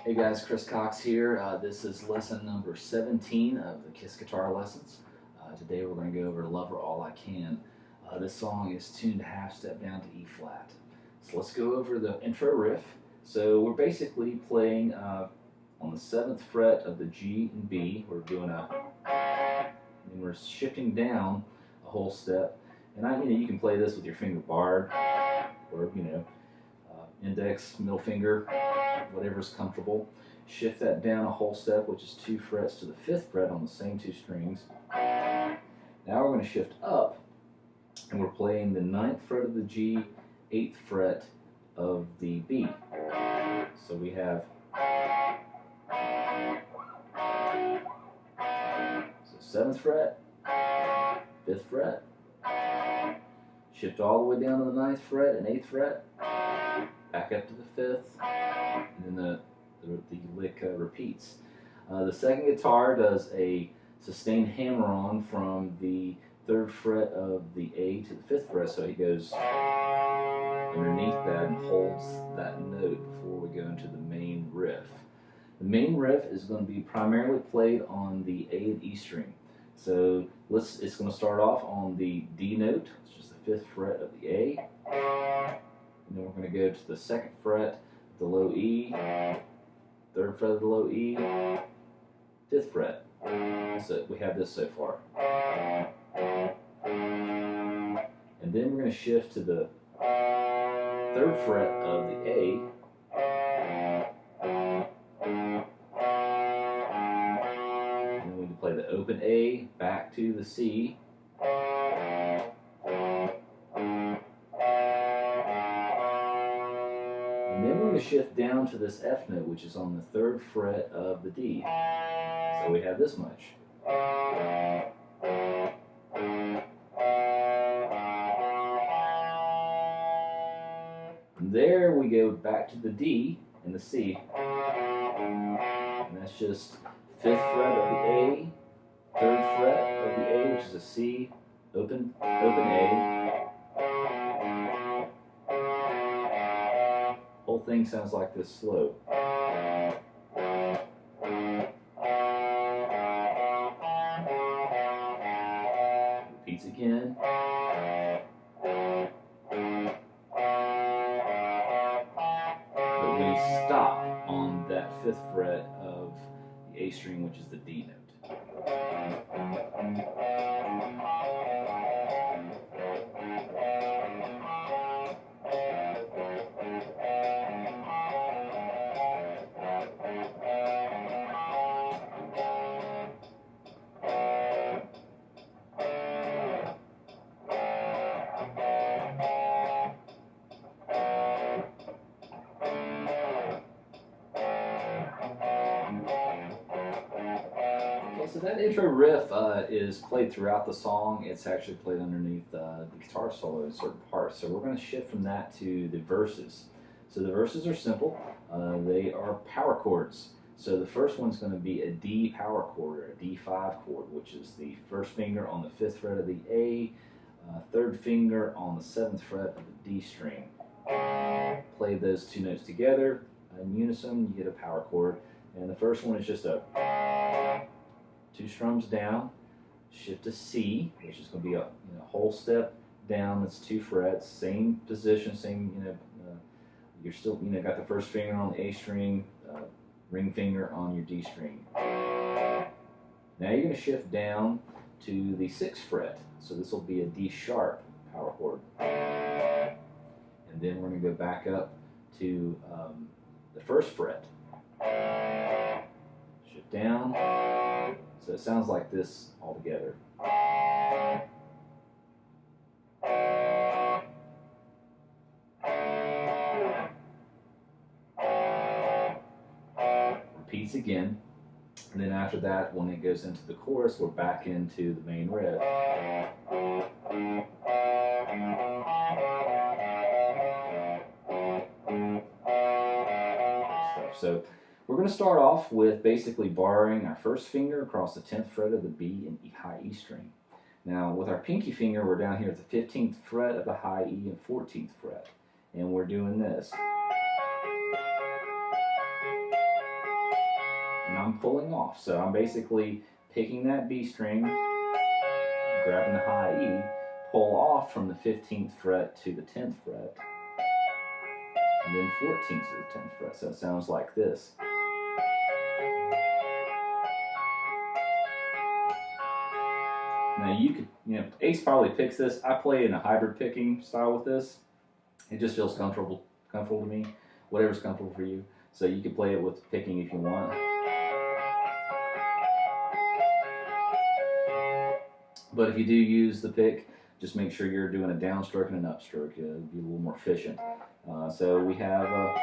Hey guys, Chris Cox here. This is lesson number 17 of the Kiss Guitar Lessons. Today we're going to go over Lover All I Can. This song is tuned half step down to E flat. So let's go over the intro riff. So we're basically playing on the 7th fret of the G and B. We're doing and we're shifting down a whole step. And you can play this with your finger barred or index, middle finger, whatever's comfortable. Shift that down a whole step, which is 2 frets to the 5th fret on the same 2 strings. Now we're going to shift up, and we're playing the 9th fret of the G, 8th fret of the B. So we have, so 7th fret, 5th fret, shift all the way down to the 9th fret and 8th fret, back up to the 5th, and then the lick repeats. The second guitar does a sustained hammer-on from the 3rd fret of the A to the 5th fret, so he goes underneath that and holds that note before we go into the main riff. The main riff is going to be primarily played on the A and E string. So it's going to start off on the D note, which is the 5th fret of the A. And then we're going to go to the 2nd fret of the low E, 3rd fret of the low E, 5th fret. So we have this so far. And then we're going to shift to the 3rd fret of the A. And then we can play the open A back to the C. And then we're going to shift down to this F note, which is on the 3rd fret of the D. So we have this much. From there we go back to the D and the C. And that's just 5th fret of the A, 3rd fret of the A, which is a C, open A. Whole thing sounds like this slow. Repeats again. But we stop on that 5th fret of the A string, which is the D note. So that intro riff is played throughout the song. It's actually played underneath the guitar solo in certain parts. So we're going to shift from that to the verses. So the verses are simple. They are power chords. So the first one's going to be a D power chord, or a D5 chord, which is the 1st finger on the 5th fret of the A, 3rd finger on the 7th fret of the D string. Play those 2 notes together in unison, you get a power chord. And the first one is just a 2 strums down, shift to C, which is going to be a whole step down. That's 2 frets, same position, same you're still got the 1st finger on the A string, ring finger on your D string. Now you're going to shift down to the 6th fret, so this will be a D sharp power chord. And then we're going to go back up to the 1st fret. Shift down. So it sounds like this all together. Repeats again. And then after that, when it goes into the chorus, we're back into the main riff. So we're going to start off with basically barring our 1st finger across the 10th fret of the B and high E string. Now with our pinky finger, we're down here at the 15th fret of the high E and 14th fret. And we're doing this. I'm pulling off. So I'm basically picking that B string, grabbing the high E, pull off from the 15th fret to the 10th fret, and then 14th to the 10th fret. So it sounds like this. Now you could, Ace probably picks this. I play in a hybrid picking style with this. It just feels comfortable to me. Whatever's comfortable for you. So you can play it with picking if you want. But if you do use the pick, just make sure you're doing a downstroke and an upstroke. It'll be a little more efficient. So we have, now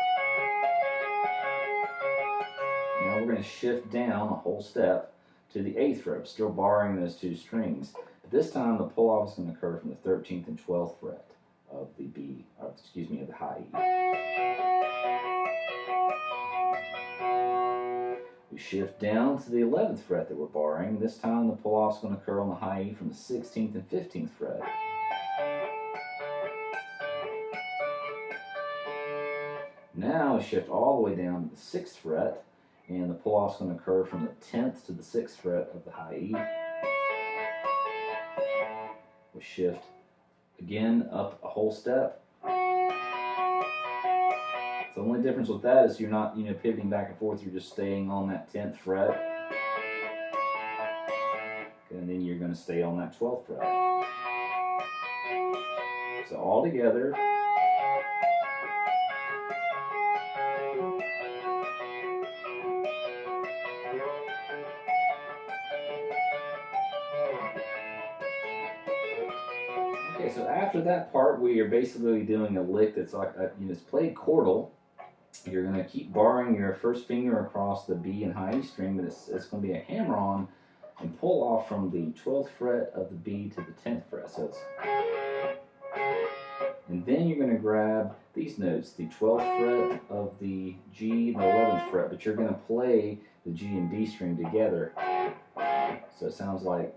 we're going to shift down a whole step to the 8th fret, still borrowing those two strings. But this time the pull off is going to occur from the 13th and 12th fret of the B, of the high E. We shift down to the 11th fret that we're borrowing. This time the pull off is going to occur on the high E from the 16th and 15th fret. Now we shift all the way down to the 6th fret, and the pull off is going to occur from the 10th to the 6th fret of the high E. We shift again up a whole step. The only difference with that is you're not, pivoting back and forth. You're just staying on that 10th fret, and then you're going to stay on that 12th fret. So all together. Okay, so after that part, we are basically doing a lick that's like, it's played chordal. You're going to keep borrowing your first finger across the B and high E string, but it's going to be a hammer-on and pull off from the 12th fret of the B to the 10th fret. So it's, and then you're going to grab these notes, the 12th fret of the G and the 11th fret, but you're going to play the G and D string together. So it sounds like.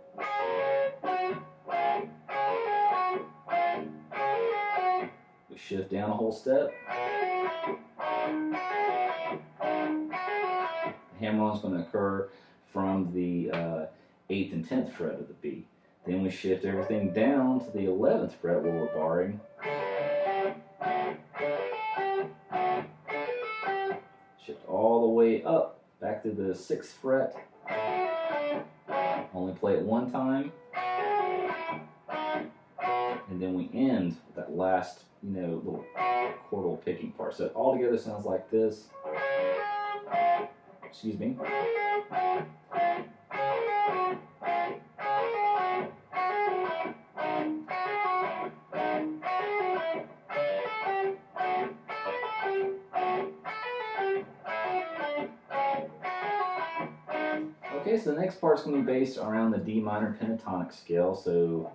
We shift down a whole step. The hammer-on is going to occur from the 8th and 10th fret of the B. Then we shift everything down to the 11th fret where we're borrowing. Shift all the way up, back to the 6th fret. Only play it one time. And then we end with that last, little chordal picking part. So it all together sounds like this. Excuse me. Okay, so the next part is going to be based around the D minor pentatonic scale. So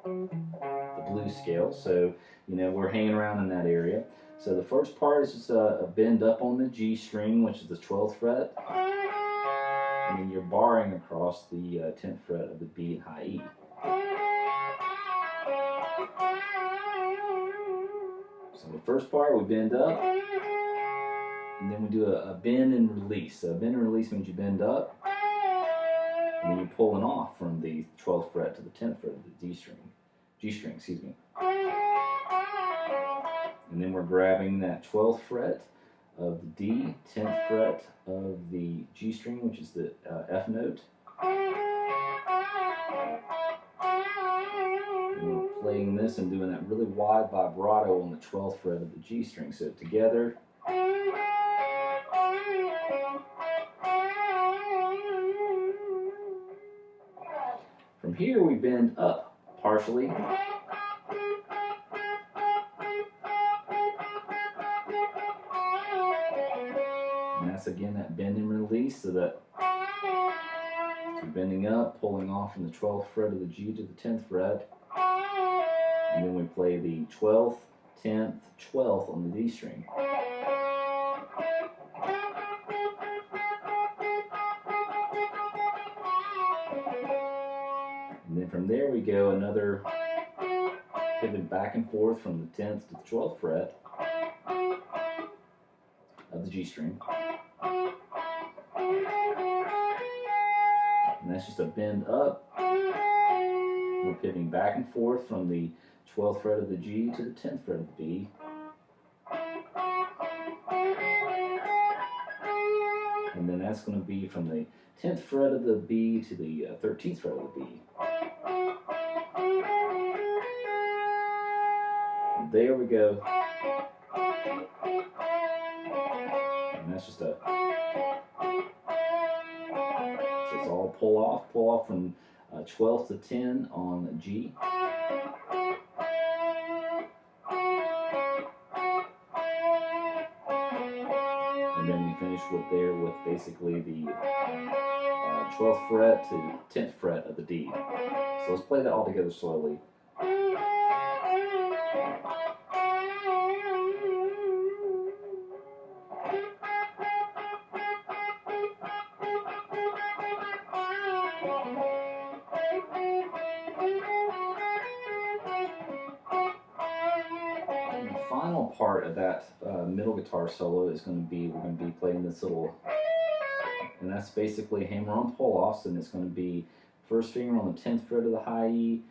the blues scale. So, we're hanging around in that area. So the first part is just a bend up on the G string, which is the 12th fret. And then you're barring across the 10th fret of the B and high E. So the first part, we bend up. And then we do a bend and release. So a bend and release means you bend up. And then you're pulling off from the 12th fret to the 10th fret of the G string, excuse me. And then we're grabbing that 12th fret of the D, 10th fret of the G string, which is the F note. And we're playing this and doing that really wide vibrato on the 12th fret of the G string. So together. From here we bend up partially. And that's again that bend and release, so that you're bending up, pulling off from the 12th fret of the G to the 10th fret. And then we play the 12th, 10th, 12th on the D string. And then from there we go another pivot back and forth from the 10th to the 12th fret. the G string. And that's just a bend up. We're pivoting back and forth from the 12th fret of the G to the 10th fret of the B. And then that's going to be from the 10th fret of the B to the 13th fret of the B. And there we go. And that's just a, so it's all pull off from 12 to 10 on the G. And then we finish with basically the 12th fret to 10th fret of the D. So let's play that all together slowly. Final part of that middle guitar solo is going to be, we're going to be playing this little, and that's basically hammer-on pull-offs, and it's going to be first finger on the 10th fret of the high E,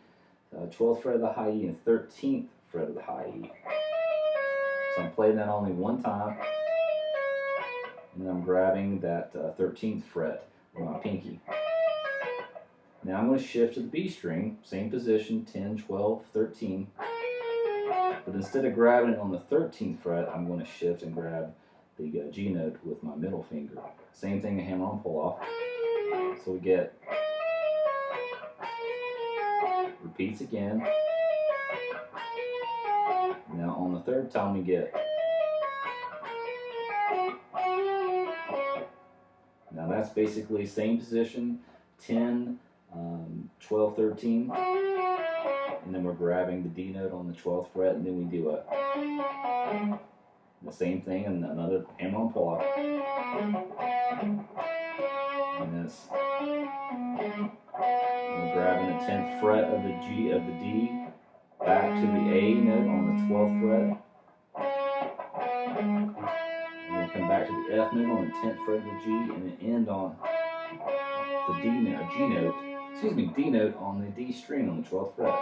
12th fret of the high E, and 13th fret of the high E. So I'm playing that only one time, and then I'm grabbing that 13th fret with my pinky. Now I'm going to shift to the B string, same position, 10, 12, 13. But instead of grabbing it on the 13th fret, I'm going to shift and grab the G note with my middle finger. Same thing, a hammer-on pull-off. So we get, repeats again. Now on the third time we get, now that's basically same position, 10, 12, 13. And then we're grabbing the D note on the 12th fret, and then we do the same thing, and another hammer-on pull-off. And this, we're grabbing the 10th fret of the G of the D, back to the A note on the 12th fret. And then come back to the F note on the 10th fret of the G, and then end on the D note, D note on the D string on the 12th fret.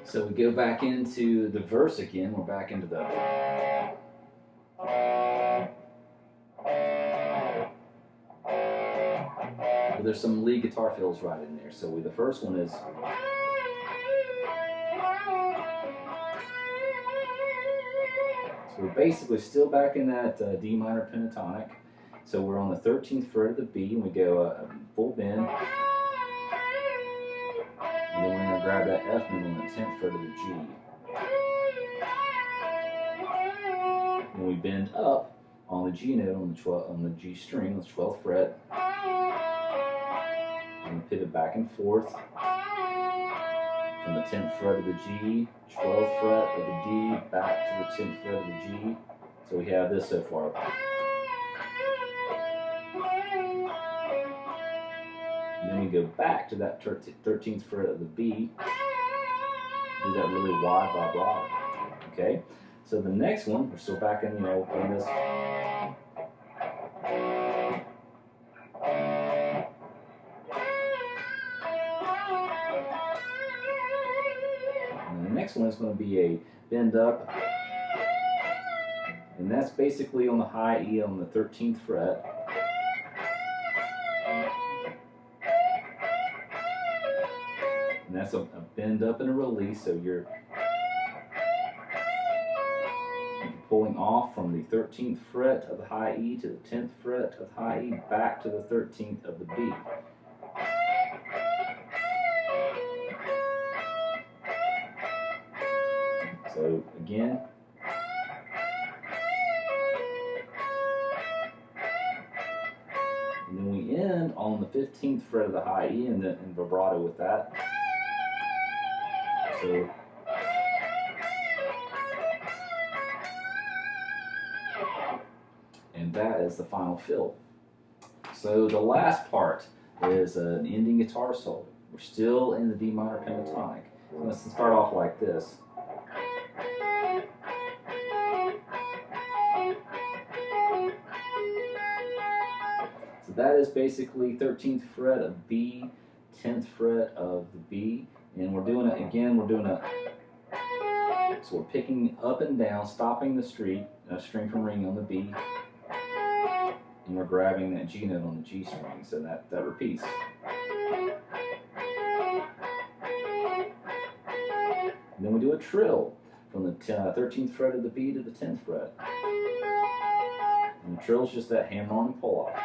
So we go back into the verse again. We're back into the well, there's some lead guitar fills right in there. So the first one is, so we're basically still back in that D minor pentatonic. So we're on the 13th fret of the B, and we go a full bend. And then we're going to grab that F note on the 10th fret of the G. And we bend up on the G note on the G string, on the 12th fret. And we pivot back and forth from the 10th fret of the G, 12th fret of the D, back to the 10th fret of the G. So we have this so far. And then we go back to that 13th fret of the B, do that really wide vibrato. Okay, so the next one, we're still back in, in this. And the next one is going to be a bend up, and that's basically on the high E on the 13th fret. And that's a bend up and a release, so you're pulling off from the 13th fret of the high E to the 10th fret of the high E, back to the 13th of the B. So again, 15th fret of the high E and vibrato with that. So and that is the final fill. So the last part is an ending guitar solo. We're still in the D minor pentatonic. So let's start off like this. So that is basically 13th fret of B, 10th fret of the B, and we're doing it again. So we're picking up and down, stopping the string from ringing on the B, and we're grabbing that G note on the G string, so that repeats. And then we do a trill from the 13th fret of the B to the 10th fret. And the trill is just that hammer on and pull off.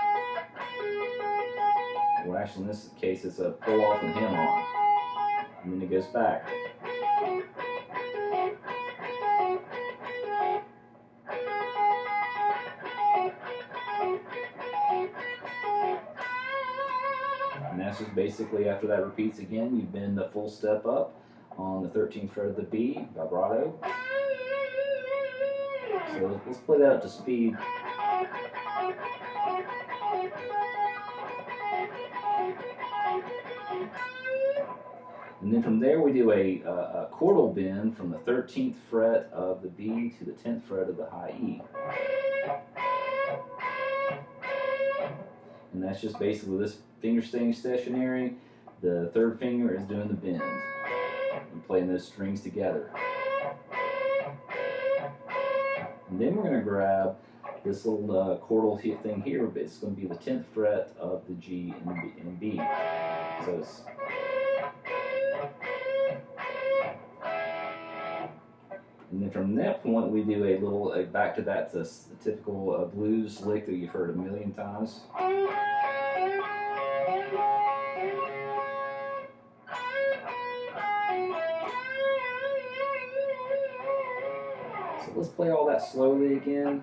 Well, actually, in this case, it's a pull off and hammer on, and then it goes back. And that's just basically, after that repeats again, you bend the full step up on the 13th fret of the B, vibrato. So let's play that up to speed. And then from there we do a chordal bend from the 13th fret of the B to the 10th fret of the high E. And that's just basically this finger staying stationary. The third finger is doing the bend. And playing those strings together. And then we're going to grab this little chordal thing here, but it's going to be the 10th fret of the G and B. So it's and then from that point we do a little back to that the typical blues lick that you've heard a million times. So let's play all that slowly again.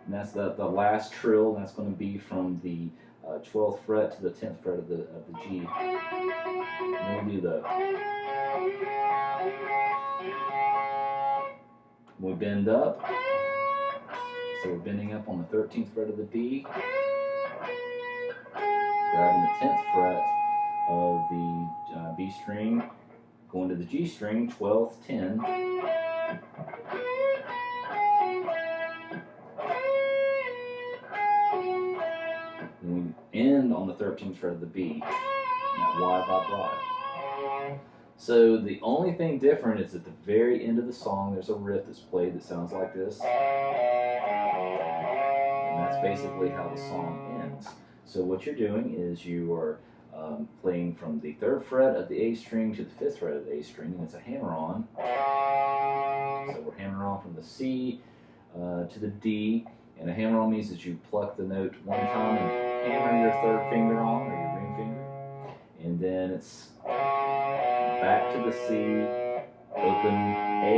And that's the last trill, and that's going to be from the 12th fret to the 10th fret of the G. And then we'll do we bend up, so we're bending up on the 13th fret of the B, grabbing the 10th fret of the B string, going to the G string, 12th, 10, and we end on the 13th fret of the B, that Y vibrato. So the only thing different is at the very end of the song there's a riff that's played that sounds like this. And that's basically how the song ends. So what you're doing is you are playing from the 3rd fret of the A string to the 5th fret of the A string, and it's a hammer on. So we're hammer on from the C to the D, and a hammer on means that you pluck the note one time and hammer your 3rd finger on, or your ring finger, and then it's back to the C, open A,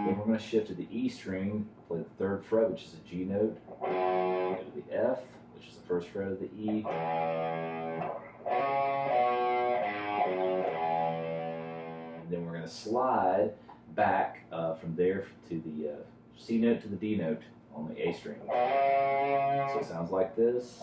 then we're going to shift to the E string, play the 3rd fret, which is a G note, go to the F, which is the 1st fret of the E, and then we're going to slide back from there to the C note to the D note on the A string. So it sounds like this.